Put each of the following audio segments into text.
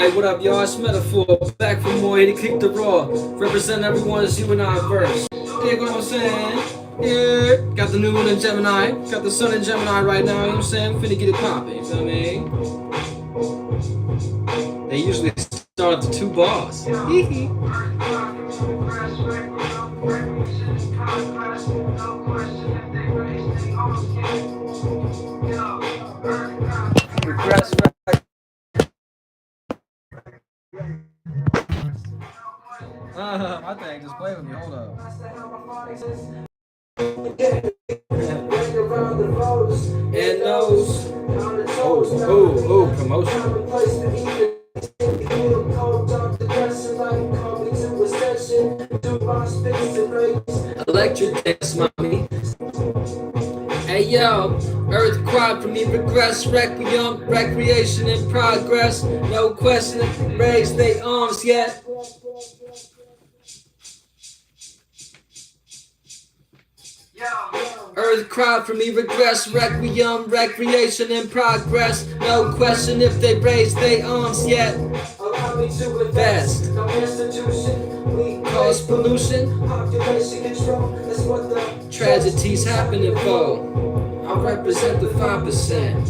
Hey, what up, y'all? It's Metaphor. Back for more. Here to kick the raw. Represent everyone's you and I verse. Dig what I'm saying? Yeah. Got the new one in Gemini. Got the sun in Gemini right now. You know what I'm saying? Finna get it poppin'. You feel me? They usually start at the 2 bars. Regress. My thing just played with me. Hold up. And those. Oh, promotion. Electric dance, mommy. Hey yo, Earth cried for me, regress, requiem, recreation in progress. No question, raise they arms yet. Earth cried for me, regress, requiem, recreation in progress. No question if they raise their arms yet. Allow me to invest. No institution, we cause pollution. Population control, that's what the tragedies happening for. I represent the 5%.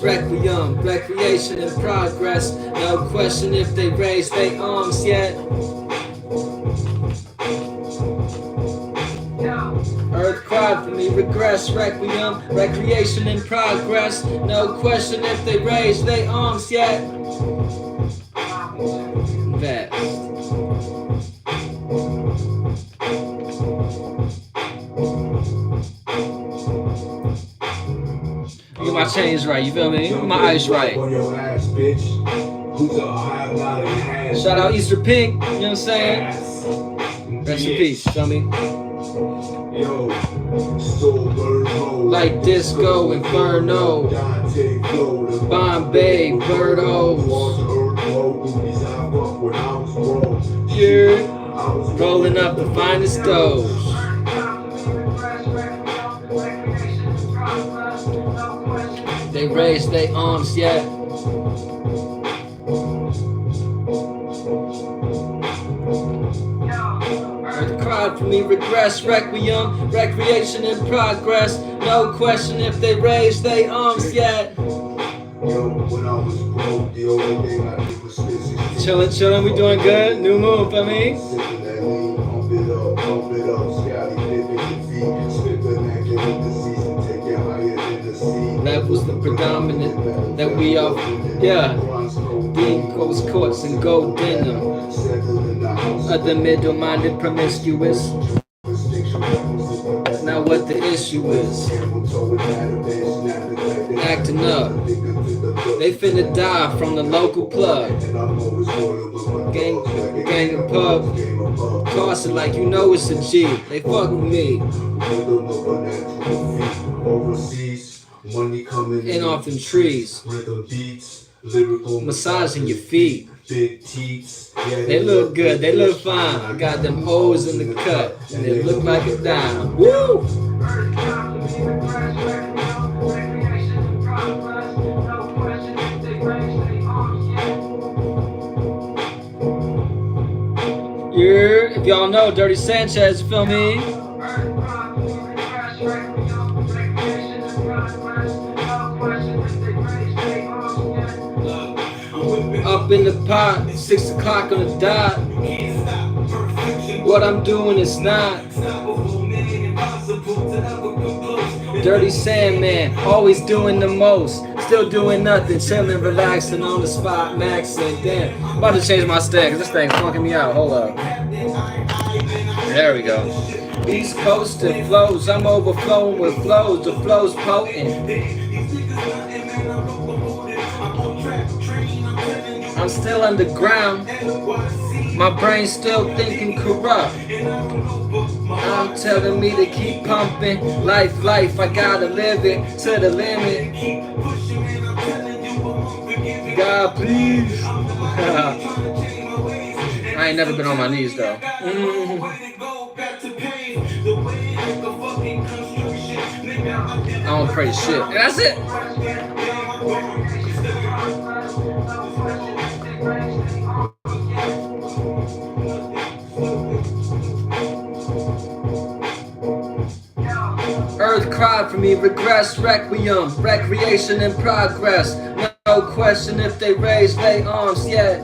Requiem, recreation in progress. No question if they raise their arms yet. Earth cried for me, regress, requiem, recreation in progress. No question if they raise their arms yet. Vast. Get my chains right, you feel me? Get my ice right. Shout out Easter Pink, you know what I'm saying? Rest in peace, feel me? Like Disco Inferno, Bombay, Birdos. Yeah, rolling up the finest doughs. They raise their arms yet. Earth cried for me, regress, requiem, recreation in progress. No question if they raise their arms yet. Chillin', we doing good. New moon for me. Levels the predominant that we are, yeah. Being ghost courts and gold denim. Other middle-minded promiscuous. That's not what the issue is. Acting up. They finna die from the local plug. Gang and pub. Toss it like you know it's a G. They fuck with me. Money coming in off them trees. Rhythm beats, lyrical massaging your feet. Big teats. They look good, they look fine. I got them O's in the cut, and they look like a dime. Woo! Yeah, if y'all know Dirty Sanchez, feel me? Up in the pot, 6 o'clock on the dot. What I'm doing is not. Dirty Sandman, always doing the most. Still doing nothing, chilling, relaxing on the spot, maxing. Damn, I'm about to change my stand because this thing's funking me out. Hold up. There we go. East Coast and flows, I'm overflowing with flows. The flow's potent. I'm still underground. My brain's still thinking corrupt. I'm telling me to keep pumping. Life, I gotta live it to the limit. God, please. I ain't never been on my knees though. I don't pray shit. And that's it. Earth cried for me, regress, requiem, recreation in progress. No question if they raise their arms yet.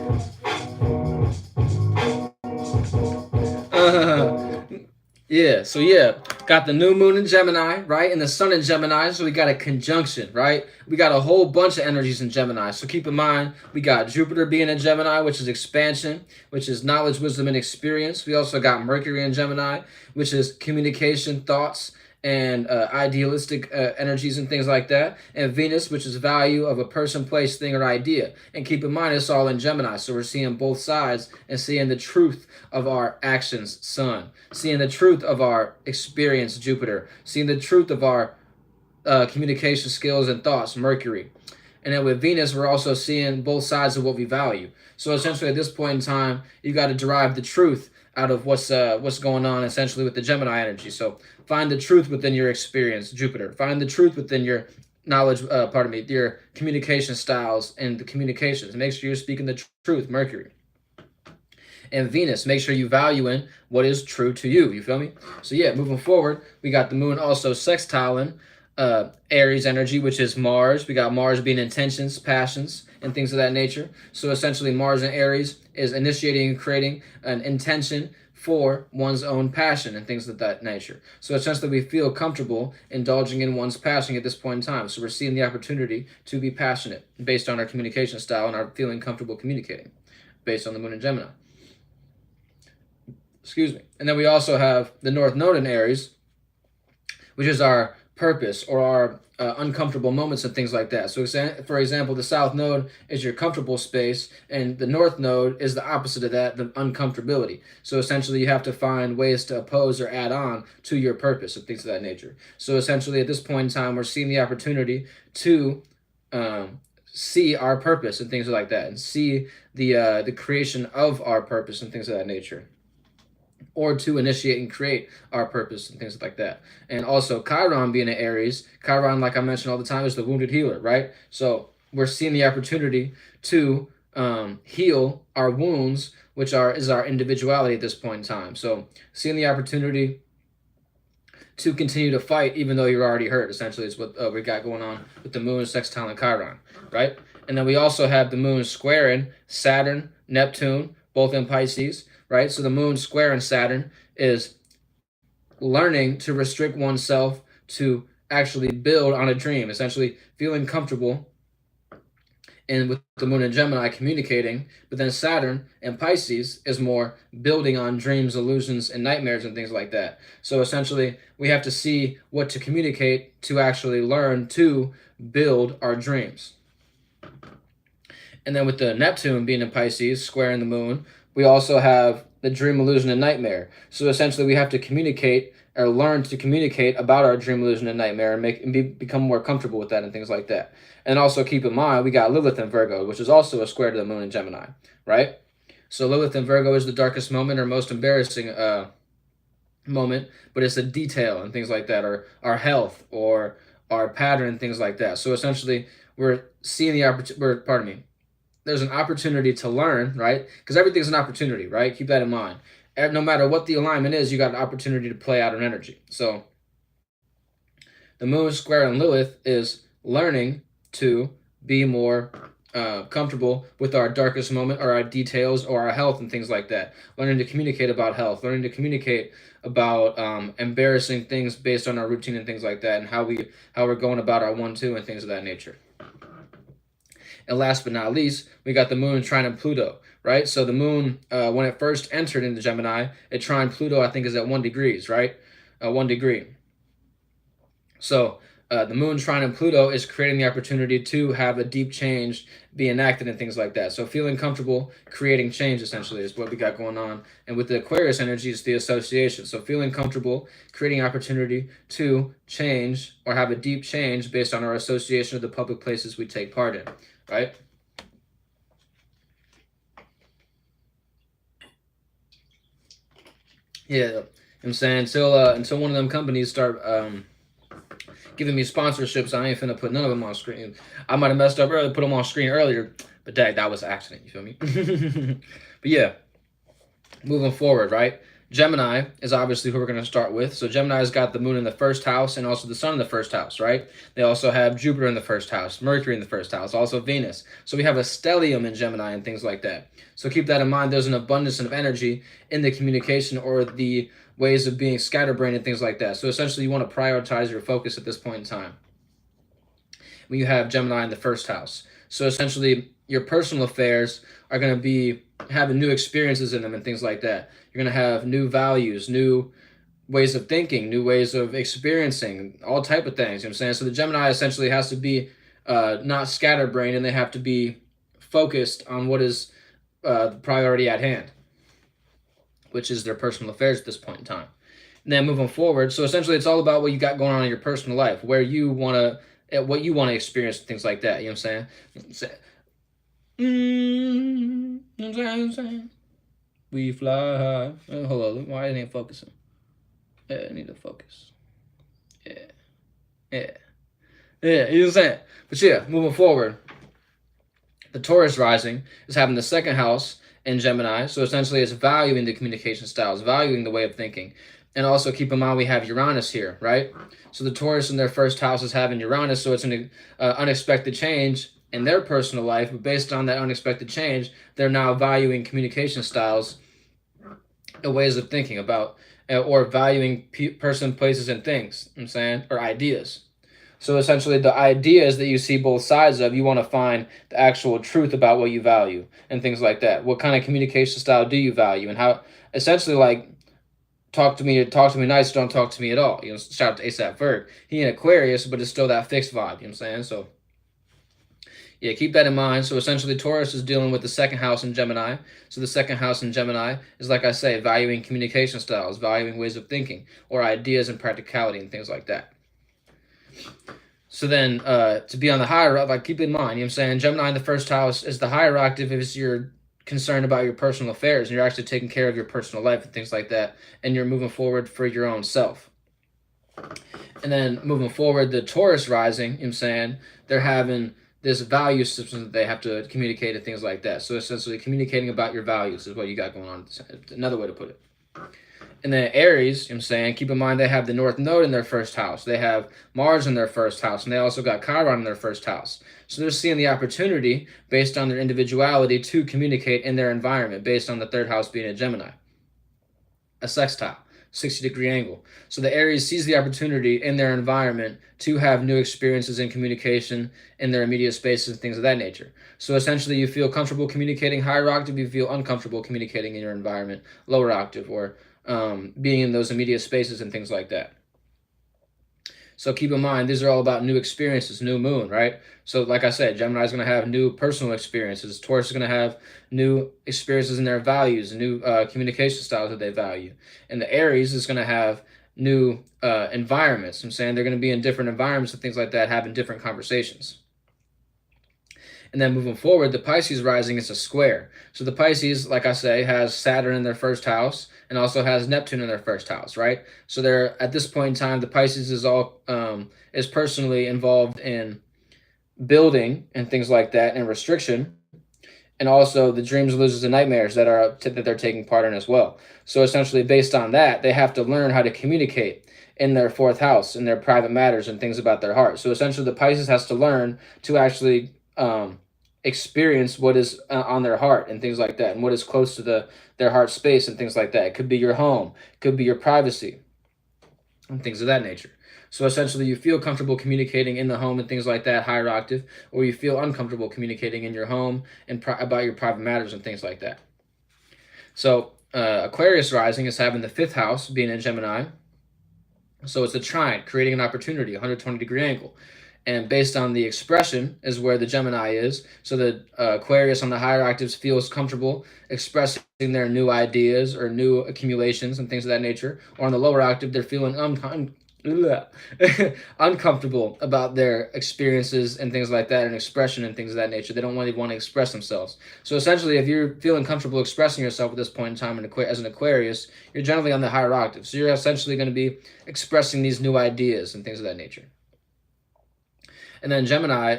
Yeah, so yeah, got the new moon in Gemini, right? And the sun in Gemini, so we got a conjunction, right? We got a whole bunch of energies in Gemini. So keep in mind, we got Jupiter being in Gemini, which is expansion, which is knowledge, wisdom, and experience. We also got Mercury in Gemini, which is communication, thoughts, and idealistic energies and things like that. And Venus, which is value of a person, place, thing, or idea. And keep in mind, it's all in Gemini. So we're seeing both sides and seeing the truth of our actions, Sun. Seeing the truth of our experience, Jupiter. Seeing the truth of our communication skills and thoughts, Mercury. And then with Venus, we're also seeing both sides of what we value. So essentially, at this point in time, you got to derive the truth out of what's going on essentially with the Gemini energy. So find the truth within your experience, Jupiter. Find the truth within your knowledge, your communication styles and the communications. Make sure you're speaking the truth, Mercury. And Venus, make sure you value in what is true to you. You feel me? So yeah, moving forward, we got the moon also sextiling Aries energy, which is Mars. We got Mars being intentions, passions, and things of that nature. So essentially, Mars and Aries is initiating and creating an intention for one's own passion and things of that nature. So essentially, we feel comfortable indulging in one's passion at this point in time. So we're seeing the opportunity to be passionate based on our communication style and our feeling comfortable communicating based on the moon in Gemini. Excuse me. And then we also have the North Node in Aries, which is our purpose or our uncomfortable moments and things like that. So for example, the South Node is your comfortable space, and the North Node is the opposite of that, the uncomfortability. So essentially, you have to find ways to oppose or add on to your purpose and things of that nature. So essentially, at this point in time, we're seeing the opportunity to see our purpose and things like that, and see the creation of our purpose and things of that nature, or to initiate and create our purpose and things like that. And also Chiron being an Aries, Chiron, like I mentioned all the time, is the wounded healer, right? So we're seeing the opportunity to heal our wounds, which is our individuality at this point in time. So seeing the opportunity to continue to fight even though you're already hurt, essentially, is what we got going on with the moon sextile and Chiron, right? And then we also have the moon squaring Saturn, Neptune, both in Pisces, right? So the moon square in Saturn is learning to restrict oneself to actually build on a dream, essentially feeling comfortable. And with the moon in Gemini, communicating, but then Saturn and Pisces is more building on dreams, illusions, and nightmares and things like that. So essentially, we have to see what to communicate to actually learn to build our dreams. And then with the Neptune being in Pisces, squaring the moon, we also have the dream, illusion, and nightmare. So essentially, we have to communicate or learn to communicate about our dream, illusion, and nightmare, and become more comfortable with that and things like that. And also keep in mind, we got Lilith in Virgo, which is also a square to the moon in Gemini, right? So Lilith in Virgo is the darkest moment or most embarrassing moment, but it's a detail and things like that, or our health or our pattern and things like that. So essentially, we're seeing the opportunity. There's an opportunity to learn, right? Because everything's an opportunity, right? Keep that in mind. No matter what the alignment is, you got an opportunity to play out an energy. So the moon square in Lilith is learning to be more comfortable with our darkest moment or our details or our health and things like that. Learning to communicate about health, learning to communicate about embarrassing things based on our routine and things like that, and how we're going about our 1-2 and things of that nature. And last but not least, we got the moon trining Pluto, right? So the moon, when it first entered into Gemini, it trined Pluto, I think, is at 1 degree, right? 1 degree. So the moon trining Pluto is creating the opportunity to have a deep change be enacted and things like that. So feeling comfortable, creating change, essentially, is what we got going on. And with the Aquarius energy, it's the association. So feeling comfortable, creating opportunity to change or have a deep change based on our association of the public places we take part in. Right? Yeah, I'm saying until one of them companies start giving me sponsorships, I ain't finna put none of them on screen. I might have messed up earlier, put them on screen earlier, but that was an accident. You feel me? But yeah, moving forward, right? Gemini is obviously who we're going to start with. So Gemini's got the moon in the first house and also the sun in the first house, right? They also have Jupiter in the first house, Mercury in the first house, also Venus. So we have a stellium in Gemini and things like that. So keep that in mind. There's an abundance of energy in the communication or the ways of being scatterbrained and things like that. So essentially you want to prioritize your focus at this point in time when you have Gemini in the first house. So essentially your personal affairs are going to be having new experiences in them and things like that. You're going to have new values, new ways of thinking, new ways of experiencing, all type of things. You know what I'm saying? So the Gemini essentially has to be not scatterbrained, and they have to be focused on what is the priority at hand, which is their personal affairs at this point in time. And then moving forward, so essentially it's all about what you got going on in your personal life, where you want to, what you want to experience, things like that. You know what I'm saying? You know what I'm saying? We fly high. Oh, hold on, why ain't focusing? Yeah, I need to focus. Yeah. You know what I'm saying? But yeah, moving forward, the Taurus rising is having the second house in Gemini. So essentially it's valuing the communication styles, valuing the way of thinking. And also keep in mind we have Uranus here, right? So the Taurus in their first house is having Uranus, so it's an unexpected change in their personal life. But based on that unexpected change, they're now valuing communication styles and ways of thinking about or valuing person, places, and things, you know what I'm saying, or ideas. So essentially the ideas that you see both sides of, you want to find the actual truth about what you value and things like that. What kind of communication style do you value, and how essentially like talk to me nice, don't talk to me at all. You know, shout out to ASAP Ferg. He in Aquarius, but it's still that fixed vibe, you know what I'm saying? So yeah, keep that in mind. So essentially Taurus is dealing with the second house in Gemini. So the second house in Gemini is, like I say, valuing communication styles, valuing ways of thinking, or ideas and practicality and things like that. So then to be on the higher, like keep in mind, you know what I'm saying, Gemini in the first house is the higher octave if you're concerned about your personal affairs and you're actually taking care of your personal life and things like that, and you're moving forward for your own self. And then moving forward, the Taurus rising, you know what I'm saying, they're having this value system that they have to communicate and things like that. So essentially communicating about your values is what you got going on. Another way to put it. And then Aries, you know what I'm saying, keep in mind they have the North Node in their first house. They have Mars in their first house, and they also got Chiron in their first house. So they're seeing the opportunity based on their individuality to communicate in their environment based on the third house being a Gemini. A sextile, 60-degree angle. So the Aries sees the opportunity in their environment to have new experiences in communication in their immediate spaces and things of that nature. So essentially you feel comfortable communicating higher octave, you feel uncomfortable communicating in your environment, lower octave, or being in those immediate spaces and things like that. So keep in mind, these are all about new experiences, new moon, right? So like I said, Gemini is going to have new personal experiences. Taurus is going to have new experiences in their values, new communication styles that they value. And the Aries is going to have new environments. I'm saying they're going to be in different environments and things like that, having different conversations. And then moving forward, the Pisces rising is a square. So the Pisces, like I say, has Saturn in their first house and also has Neptune in their first house, right? So they're at this point in time, the Pisces is personally involved in building and things like that, and restriction, and also the dreams, illusions, and nightmares that they're taking part in as well. So essentially, based on that, they have to learn how to communicate in their fourth house, in their private matters and things about their heart. So essentially, the Pisces has to learn to actually experience what is on their heart and things like that, and what is close to their heart space and things like that. It could be your home, it could be your privacy, and things of that nature. So essentially you feel comfortable communicating in the home and things like that, higher octave, or you feel uncomfortable communicating in your home and about your private matters and things like that. So Aquarius rising is having the fifth house being in Gemini. So it's a trine, creating an opportunity, 120-degree angle. And based on the expression is where the Gemini is. So the Aquarius on the higher octaves feels comfortable expressing their new ideas or new accumulations and things of that nature. Or on the lower octave, they're feeling uncomfortable about their experiences and things like that, and expression and things of that nature. They don't really want to express themselves. So essentially, if you're feeling comfortable expressing yourself at this point in time as an Aquarius, you're generally on the higher octave. So you're essentially going to be expressing these new ideas and things of that nature. And then Gemini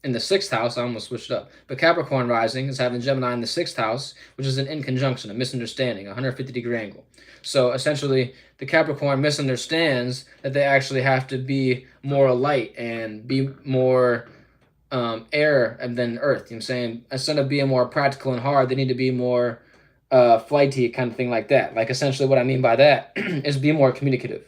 in the sixth house, I almost switched up. But Capricorn rising is having Gemini in the sixth house, which is an inconjunction, a misunderstanding, a 150-degree angle. So essentially, the Capricorn misunderstands that they actually have to be more light and be more air than earth. You know what I'm saying? Instead of being more practical and hard, they need to be more flighty, kind of thing like that. Like essentially what I mean by that is be more communicative.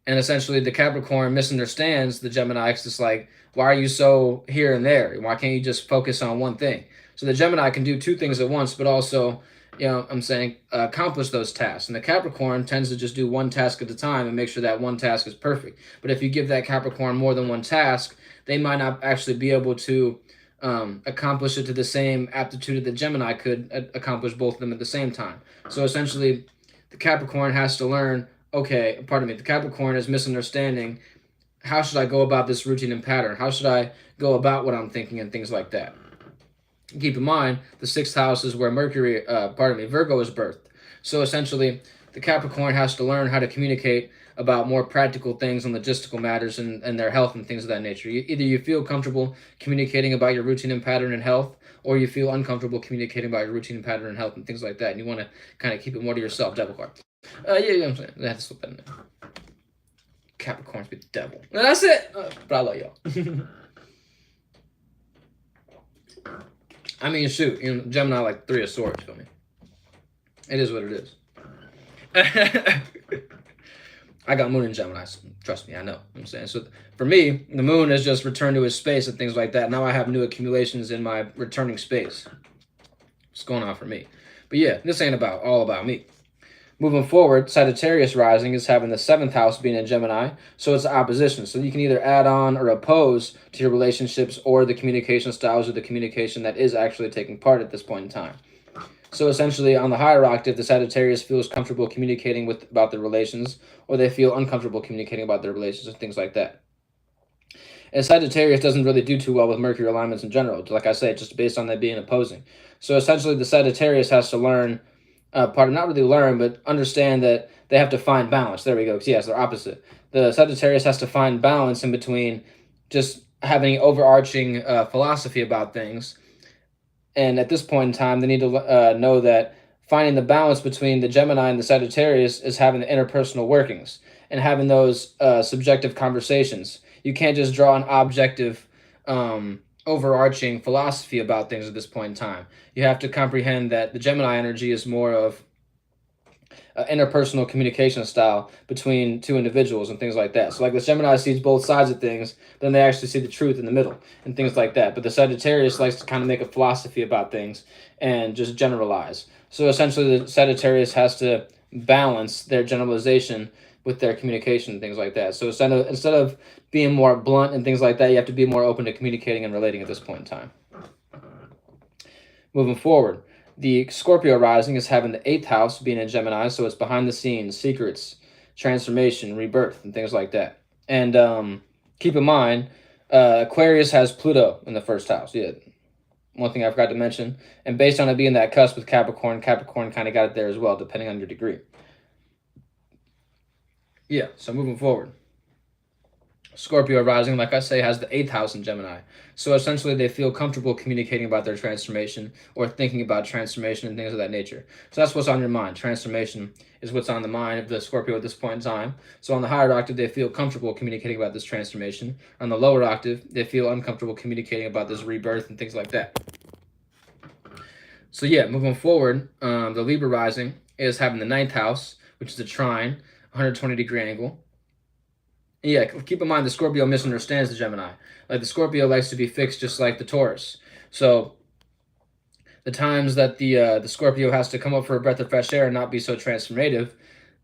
And essentially, the Capricorn misunderstands the Gemini. It's just like, why are you so here and there? Why can't you just focus on one thing? So the Gemini can do two things at once, but also, I'm saying, accomplish those tasks. And the Capricorn tends to just do one task at a time and make sure that one task is perfect. But if you give that Capricorn more than one task, they might not actually be able to accomplish it to the same aptitude that Gemini could accomplish both of them at the same time. So essentially, the Capricorn has to learn, okay, pardon me, the Capricorn is misunderstanding, how should I go about this routine and pattern? How should I go about what I'm thinking and things like that? Keep in mind, the sixth house is where Virgo is birthed. So essentially, the Capricorn has to learn how to communicate about more practical things and logistical matters and their health and things of that nature. Either you feel comfortable communicating about your routine and pattern and health, or you feel uncomfortable communicating about your routine and pattern and health and things like that. And you want to kind of keep it more to yourself, devil card. I'm saying. I have to slip that in there. Capricorns be the devil. And that's it. But I love y'all. I mean, shoot. Gemini like 3 of Swords, feel me? It is what it is. I got Moon in Gemini. Trust me, I know. I'm saying. So for me, the Moon has just returned to its space and things like that. Now I have new accumulations in my returning space. What's going on for me? But yeah, this ain't all about me. Moving forward, Sagittarius rising is having the 7th house being in Gemini, so it's opposition. So you can either add on or oppose to your relationships or the communication styles or the communication that is actually taking part at this point in time. So essentially, on the higher octave, the Sagittarius feels comfortable communicating about their relations, or they feel uncomfortable communicating about their relations and things like that. And Sagittarius doesn't really do too well with Mercury alignments in general, like I said, just based on that being opposing. So essentially, the Sagittarius has to learn, not really learn, but understand that they have to find balance. There we go. Yes, they're opposite. The Sagittarius has to find balance in between just having overarching philosophy about things. And at this point in time, they need to know that finding the balance between the Gemini and the Sagittarius is having the interpersonal workings and having those subjective conversations. You can't just draw an objective, overarching philosophy about things at this point in time. You have to comprehend that the Gemini energy is more of interpersonal communication style between two individuals and things like that. So like the Gemini sees both sides of things, then they actually see the truth in the middle and things like that. But the Sagittarius likes to kind of make a philosophy about things and just generalize. So essentially the Sagittarius has to balance their generalization with their communication and things like that. So instead of being more blunt and things like that, you have to be more open to communicating and relating at this point in time. Moving forward, the Scorpio rising is having the 8th house being in Gemini, so it's behind the scenes, secrets, transformation, rebirth, and things like that. And keep in mind, Aquarius has Pluto in the 1st house. Yeah, one thing I forgot to mention. And based on it being that cusp with Capricorn, Capricorn kind of got it there as well, depending on your degree. Yeah, so moving forward. Scorpio rising, like I say, has the 8th house in Gemini. So essentially they feel comfortable communicating about their transformation or thinking about transformation and things of that nature. So that's what's on your mind. Transformation is what's on the mind of the Scorpio at this point in time. So on the higher octave, they feel comfortable communicating about this transformation. On the lower octave, they feel uncomfortable communicating about this rebirth and things like that. So yeah, moving forward, the Libra rising is having the 9th house, which is a trine, 120-degree angle. Yeah, keep in mind the Scorpio misunderstands the Gemini. Like the Scorpio likes to be fixed just like the Taurus. So the times that the Scorpio has to come up for a breath of fresh air and not be so transformative,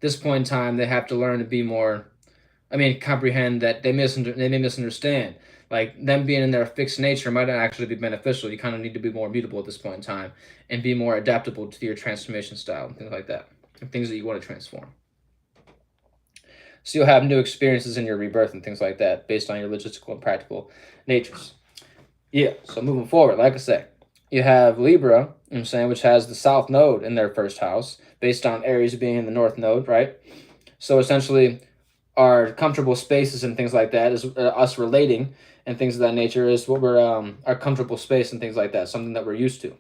this point in time they have to learn to be more, comprehend that they may misunderstand. Like them being in their fixed nature might not actually be beneficial. You kind of need to be more mutable at this point in time and be more adaptable to your transformation style and things like that, and things that you want to transform. So you'll have new experiences in your rebirth and things like that based on your logistical and practical natures. Yeah, so moving forward, like I say, you have Libra, you know what I'm saying, which has the south node in their first house based on Aries being in the north node, right? So essentially, our comfortable spaces and things like that is us relating and things of that nature is what we're our comfortable space and things like that, something that we're used to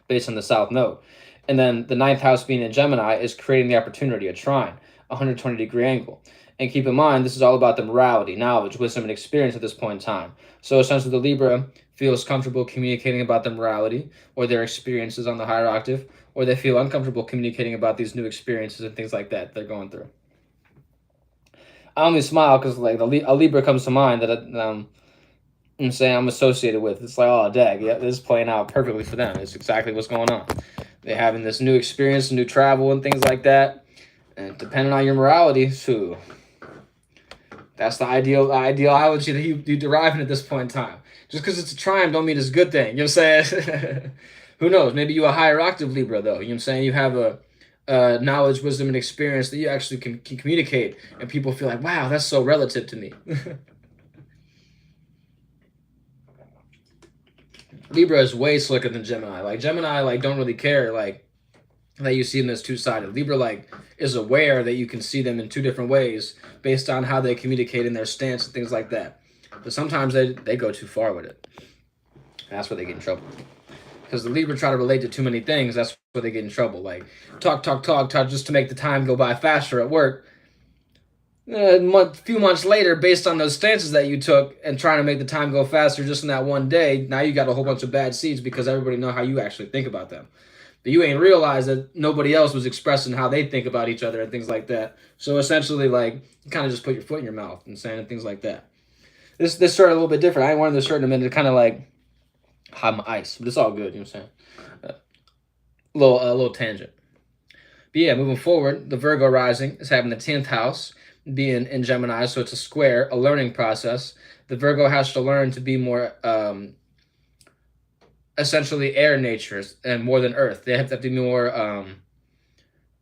based on the south node. And then the ninth house being in Gemini is creating the opportunity, a trine, a 120-degree angle. And keep in mind, this is all about the morality, knowledge, wisdom, and experience at this point in time. So essentially, the Libra feels comfortable communicating about the morality or their experiences on the higher octave, or they feel uncomfortable communicating about these new experiences and things like that they're going through. I only smile because like a Libra comes to mind that I'm saying I'm associated with. It's like, oh, dag, yeah, this is playing out perfectly for them. It's exactly what's going on. They're having this new experience, new travel, and things like that. And depending on your morality, so that's the ideology that you deriving at this point in time. Just because it's a trine don't mean it's a good thing. You know what I'm saying? Who knows? Maybe you a higher octave Libra, though. You know what I'm saying? You have a knowledge, wisdom, and experience that you actually can communicate, and people feel like, wow, that's so relative to me. Libra is way slicker than Gemini. Like Gemini, like don't really care like that you see them as two-sided. Libra like is aware that you can see them in two different ways based on how they communicate in their stance and things like that. But sometimes they go too far with it. That's where they get in trouble. Because the Libra try to relate to too many things, that's where they get in trouble. Like talk just to make the time go by faster at work. A few months later, based on those stances that you took and trying to make the time go faster just in that one day, now you got a whole bunch of bad seeds because everybody know how you actually think about them. But you ain't realized that nobody else was expressing how they think about each other and things like that. So essentially, like, you kind of just put your foot in your mouth and saying things like that. This shirt a little bit different. I ain't wearing this shirt in a minute to kind of like hide my ice, but it's all good. You know what I'm saying? Little tangent. But yeah, moving forward, the Virgo rising is having the 10th house being in Gemini, so it's a square, a learning process. The Virgo has to learn to be more essentially air natures and more than earth. They have to be more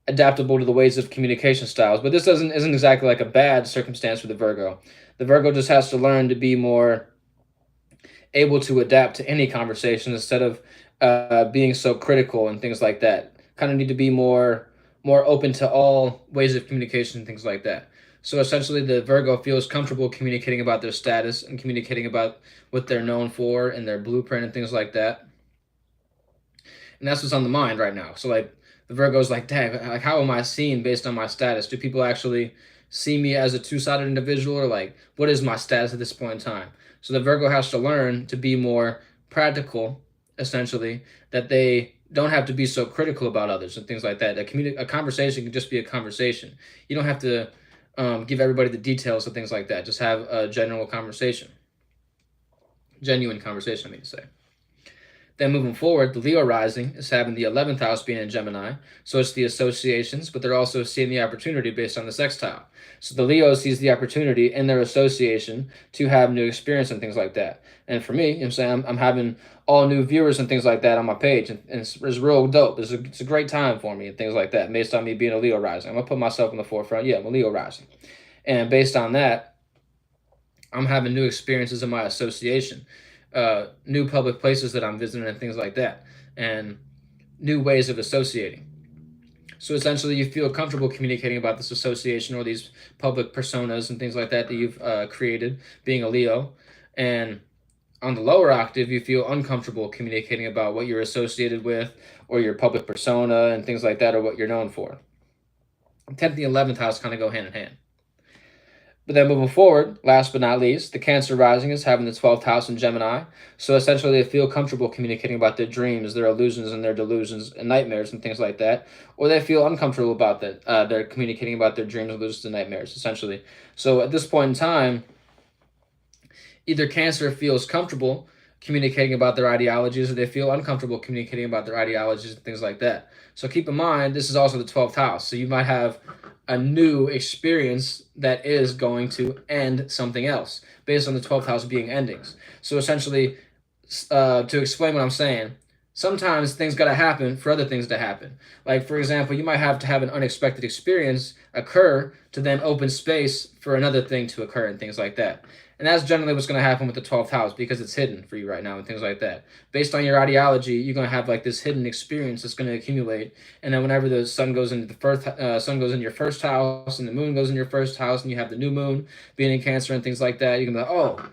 adaptable to the ways of communication styles. But this isn't exactly like a bad circumstance for the Virgo. The Virgo just has to learn to be more able to adapt to any conversation instead of being so critical and things like that. Kind of need to be more open to all ways of communication and things like that. So essentially, the Virgo feels comfortable communicating about their status and communicating about what they're known for and their blueprint and things like that. And that's what's on the mind right now. So like the Virgo's like, dang, like how am I seen based on my status? Do people actually see me as a two-sided individual, or like what is my status at this point in time? So the Virgo has to learn to be more practical, essentially, that they don't have to be so critical about others and things like that. A conversation can just be a conversation. You don't have to give everybody the details and things like that. Just have a genuine conversation, I mean to say. Then moving forward, the Leo rising is having the 11th house being in Gemini. So it's the associations, but they're also seeing the opportunity based on the sextile. So the Leo sees the opportunity in their association to have new experience and things like that. And for me, you know what I'm saying, I'm having all new viewers and things like that on my page. And it's real dope. It's a great time for me and things like that based on me being a Leo rising. I'm going to put myself in the forefront. Yeah, I'm a Leo rising. And based on that, I'm having new experiences in my association. New public places that I'm visiting and things like that, and new ways of associating. So essentially, you feel comfortable communicating about this association or these public personas and things like that you've created, being a Leo. And on the lower octave, you feel uncomfortable communicating about what you're associated with or your public persona and things like that, or what you're known for. 10th and 11th house kind of go hand in hand. But then moving forward, last but not least, the Cancer rising is having the 12th house in Gemini. So essentially, they feel comfortable communicating about their dreams, their illusions, and their delusions and nightmares and things like that. Or they feel uncomfortable about that. They're communicating about their dreams, illusions, and nightmares, essentially. So at this point in time, either Cancer feels comfortable communicating about their ideologies, or they feel uncomfortable communicating about their ideologies and things like that. So keep in mind, this is also the 12th house. So you might have a new experience that is going to end something else based on the 12th house being endings. So essentially, to explain what I'm saying, sometimes things got to happen for other things to happen. Like, for example, you might have to have an unexpected experience occur to then open space for another thing to occur and things like that. And that's generally what's going to happen with the 12th house because it's hidden for you right now and things like that. Based on your ideology, you're going to have like this hidden experience that's going to accumulate. And then whenever the sun goes into the sun goes into your first house and the moon goes in your first house and you have the new moon being in Cancer and things like that, you can be like, oh,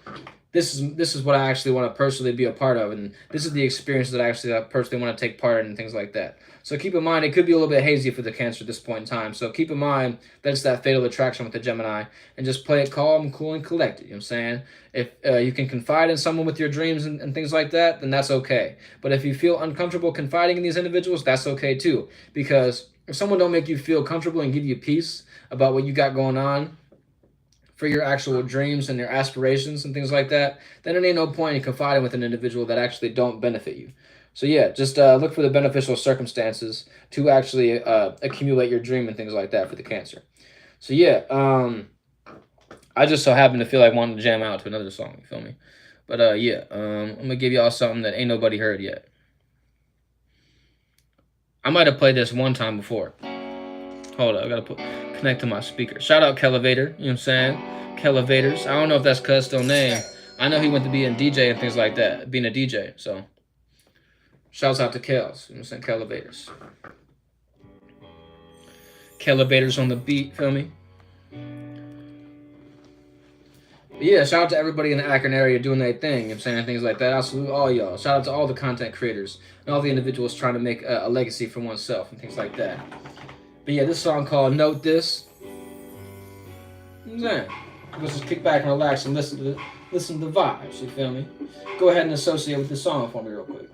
this is what I actually want to personally be a part of, and this is the experience that I actually personally want to take part in and things like that. So keep in mind, it could be a little bit hazy for the Cancer at this point in time. So keep in mind that it's that fatal attraction with the Gemini, and just play it calm, cool, and collected. You know what I'm saying? If you can confide in someone with your dreams and things like that, then that's okay. But if you feel uncomfortable confiding in these individuals, that's okay too. Because if someone don't make you feel comfortable and give you peace about what you got going on, for your actual dreams and your aspirations and things like that, then it ain't no point in confiding with an individual that actually don't benefit you. So yeah, just look for the beneficial circumstances to actually accumulate your dream and things like that for the Cancer. So yeah, I just so happen to feel like wanting to jam out to another song, you feel me? But yeah, I'm going to give y'all something that ain't nobody heard yet. I might have played this one time before. Hold up, I got to connect to my speaker. Shout out Kelevator, you know what I'm saying? Kelevators. I don't know if that's cuz still name. I know he went to be in DJ and things like that, being a DJ. So shouts out to Kels, you know what I'm saying? Kelevators. Kelevators on the beat, feel me? But yeah, shout out to everybody in the Akron area doing their thing, you know what I'm saying? Things like that. I salute all y'all. Shout out to all the content creators and all the individuals trying to make a legacy for oneself and things like that. But yeah, this song called Note This. Yeah. Let's just kick back and relax and listen to the vibes, you feel me? Go ahead and associate with this song for me real quick.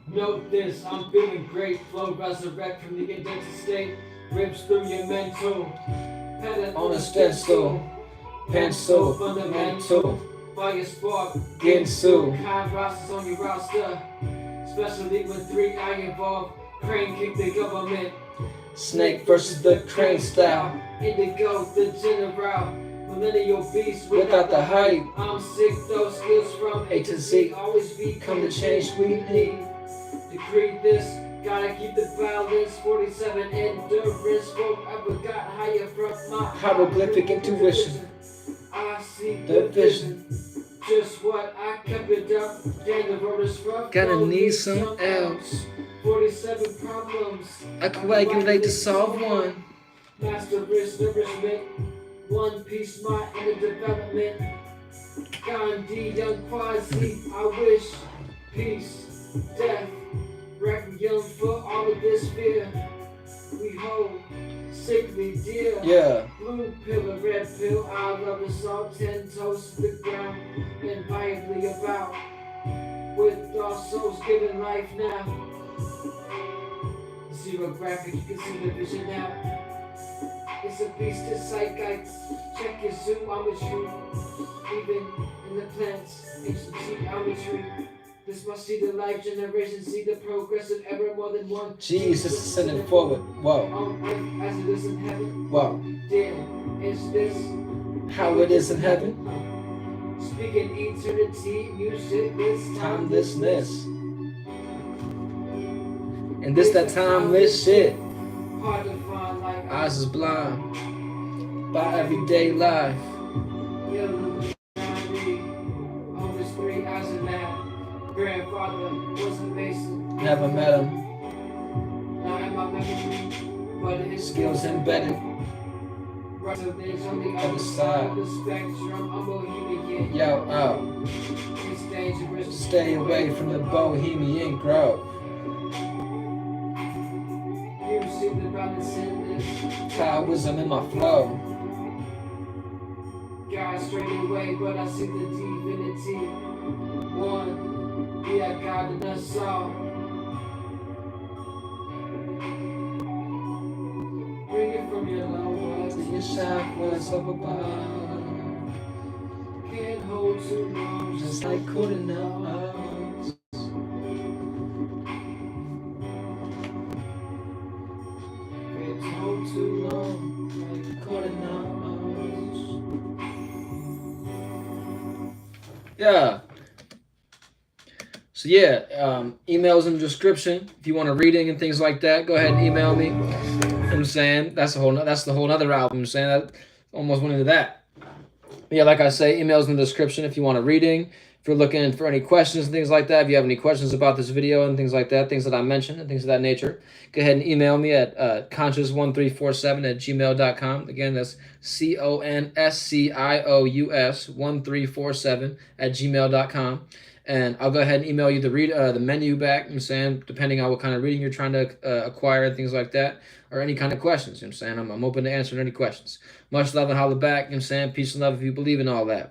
Note this, I'm feeling great. Flow resurrect from the indented state. Rips through your mental. On a stencil. Pencil. Fundamental. Fire spark. Ginsu. Kind rosters on your roster. Especially when 3 I involved. Crane kick the government. Snake versus the crane style. Indigo, the general. Millennial beast without the hype. I'm sick, those skills from A to Z. Always become the change we need. Decree this, gotta keep the balance. 47 endurance, forever got higher from my hieroglyphic intuition. I see the vision. Just what I kept it up. Daniel wrote this rough. Gotta need some else. 47 problems. I coagulate to solve one. Master risk nourishment. One piece, my inner development. Gandhi, young quasi. I wish peace, death, requiem for all of this fear. We hold sickly dear. Yeah. Blue pill, a red pill. I love us all. 10 toes to the ground. And violently about. With our souls given life now. Zero graphic, you can see the vision now. It's a beast to sight. Check your zoometry. Even in the plants, ancient geometry. This must see the life generation, see the progressive ever more than one. Jesus is sending forward. Whoa. On earth as it is in heaven. Whoa. Damn, is this how it is in heaven? Speaking eternity, music, this timelessness. And this that timeless shit. Hard to find like eyes is blind by everyday life. Almost 3 hours in that. Grandfather was a mason. Never met him. Not in my memory, but his skills embedded. Right on the other side of the spectrum, I'm bohemian. Yo, oh. It's dangerous. Stay away from the bohemian grove. You see the balance in this. Taoism in my flow. God straight away, but I see the divinity. One. Yeah, God in us all. Bring it from your low ones to your chakras up above. Can't hold too long, just like cooling out. Can't hold too long, like cooling out. Yeah. So yeah, emails in the description. If you want a reading and things like that, go ahead and email me. You know what I'm saying that's the whole other album. I'm saying that almost went into that. But yeah, like I say, emails in the description if you want a reading. If you're looking for any questions and things like that, if you have any questions about this video and things like that, things that I mentioned and things of that nature, go ahead and email me at conscious1347@gmail.com. Again, that's conscious1347@gmail.com. And I'll go ahead and email you the menu back. I'm saying, depending on what kind of reading you're trying to acquire and things like that, or any kind of questions. I'm saying I'm open to answering any questions. Much love and holla back. I'm saying peace and love if you believe in all that.